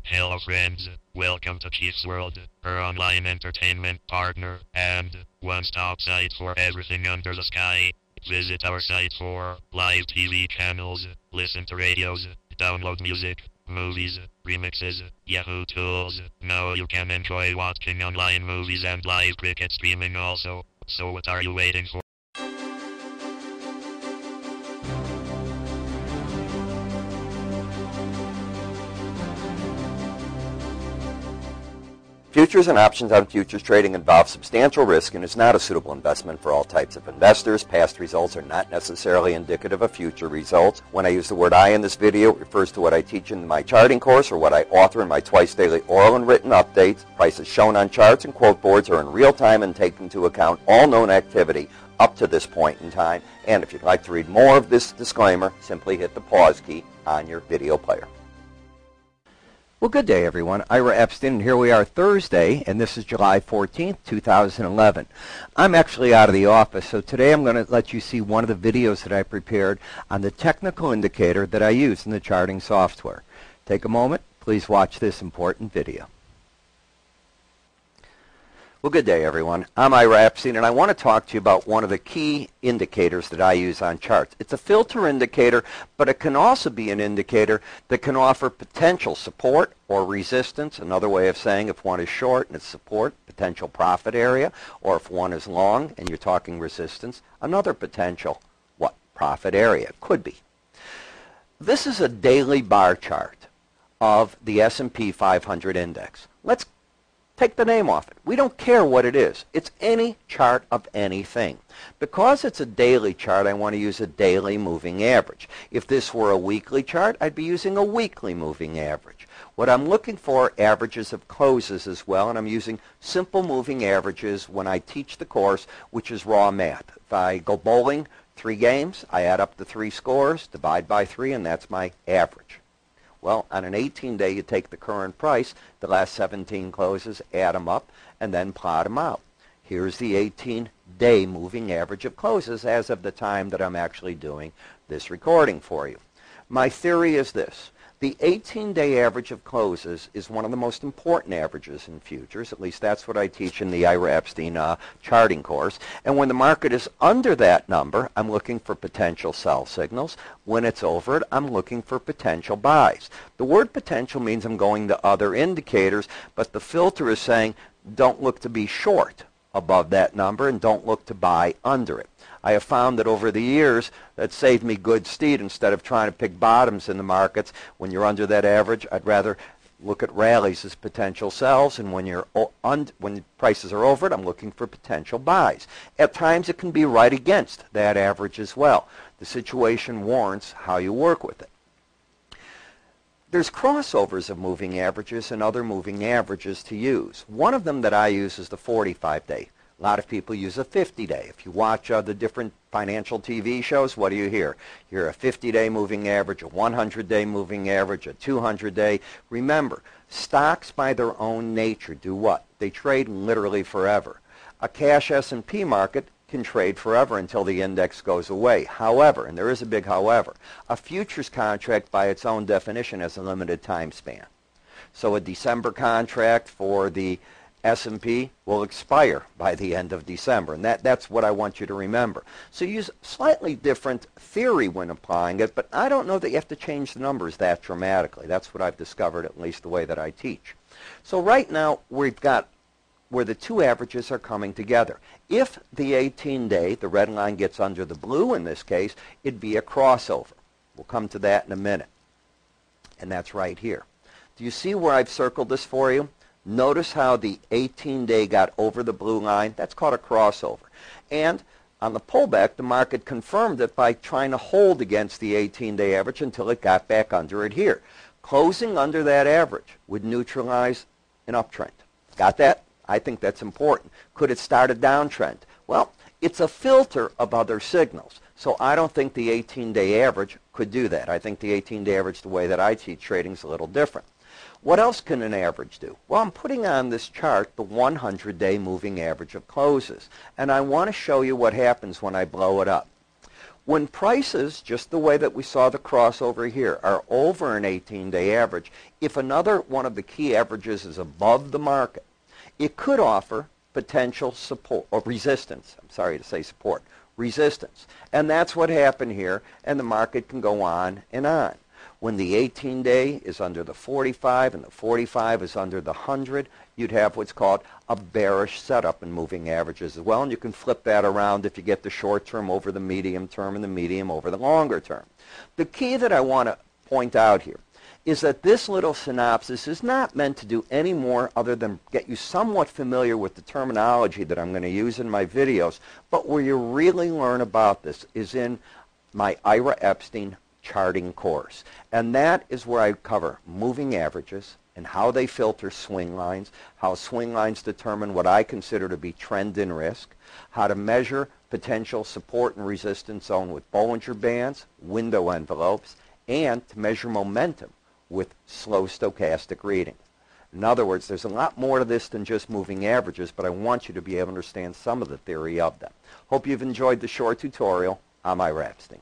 Hello friends, welcome to Chief's World, our online entertainment partner, and one-stop site for everything under the sky. Visit our site for live TV channels, listen to radios, download music, movies, remixes, Yahoo tools. Now you can enjoy watching online movies and live cricket streaming also. So what are you waiting for? Futures and options on futures trading involve substantial risk and is not a suitable investment for all types of investors. Past results are not necessarily indicative of future results. When I use the word I in this video, it refers to what I teach in my charting course or what I author in my twice daily oral and written updates. Prices shown on charts and quote boards are in real time and take into account all known activity up to this point in time. And if you'd like to read more of this disclaimer, simply hit the pause key on your video player. Well, good day, everyone. Ira Epstein, and here we are Thursday, and this is July 14th, 2011. I'm actually out of the office, so today I'm going to let you see one of the videos that I prepared on the technical indicator that I use in the charting software. Take a moment. Please watch this important video. Well, good day, everyone. I'm Ira Epstein, and I want to talk to you about one of the key indicators that I use on charts. It's a filter indicator, but it can also be an indicator that can offer potential support or resistance. Another way of saying if one is short and it's support, potential profit area, or if one is long and you're talking resistance, another potential, profit area. Could be. This is a daily bar chart of the S&P 500 index. Let's take the name off it. We don't care what it is. It's any chart of anything. Because it's a daily chart, I want to use a daily moving average. If this were a weekly chart, I'd be using a weekly moving average. What I'm looking for are averages of closes as well, and I'm using simple moving averages when I teach the course, which is raw math. If I go bowling 3 games, I add up the 3 scores, divide by 3, and that's my average. Well, on an 18-day, you take the current price, the last 17 closes, add them up, and then plot them out. Here's the 18-day moving average of closes as of the time that I'm actually doing this recording for you. My theory is this. The 18-day average of closes is one of the most important averages in futures. At least that's what I teach in the Ira Epstein charting course. And when the market is under that number, I'm looking for potential sell signals. When it's over it, I'm looking for potential buys. The word potential means I'm going to other indicators, but the filter is saying don't look to be short above that number and don't look to buy under it. I have found that over the years that saved me good stead. Instead of trying to pick bottoms in the markets, when you're under that average, I'd rather look at rallies as potential sells, and when prices are over it, I'm looking for potential buys. At times it can be right against that average as well. The situation warrants how you work with it. There's crossovers of moving averages and other moving averages to use. One of them that I use is the 45-day. A lot of people use a 50-day. If you watch the different financial TV shows, what do you hear? You hear a 50-day moving average, a 100-day moving average, a 200-day. Remember, stocks by their own nature do what? They trade literally forever. A cash S&P market can trade forever until the index goes away. However, and there is a big however, a futures contract by its own definition has a limited time span. So a December contract for the S&P will expire by the end of December, and that's what I want you to remember. So use slightly different theory when applying it, but I don't know that you have to change the numbers that dramatically. That's what I've discovered, at least the way that I teach. So right now we've got where the two averages are coming together. If the 18-day, the red line gets under the blue in this case, it'd be a crossover. We'll come to that in a minute, and that's right here. Do you see where I've circled this for you? Notice how the 18-day got over the blue line. That's called a crossover. And on the pullback, the market confirmed it by trying to hold against the 18-day average until it got back under it here. Closing under that average would neutralize an uptrend. Got that? I think that's important. Could it start a downtrend? Well, it's a filter of other signals. So I don't think the 18-day average could do that. I think the 18-day average, the way that I teach trading, is a little different. What else can an average do? Well, I'm putting on this chart the 100-day moving average of closes, and I want to show you what happens when I blow it up. When prices, just the way that we saw the crossover here, are over an 18-day average, if another one of the key averages is above the market, it could offer potential support, or resistance. I'm sorry to say support. Resistance. And that's what happened here, and the market can go on and on. When the 18-day is under the 45 and the 45 is under the 100, you'd have what's called a bearish setup in moving averages as well, and you can flip that around if you get the short term over the medium term and the medium over the longer term. The key that I want to point out here is that this little synopsis is not meant to do any more other than get you somewhat familiar with the terminology that I'm going to use in my videos, but where you really learn about this is in my Ira Epstein charting course. And that is where I cover moving averages and how they filter swing lines, how swing lines determine what I consider to be trend and risk, how to measure potential support and resistance zone with Bollinger Bands, window envelopes, and to measure momentum with slow stochastic reading. In other words, there's a lot more to this than just moving averages, but I want you to be able to understand some of the theory of them. Hope you've enjoyed the short tutorial. I'm Ira Epstein.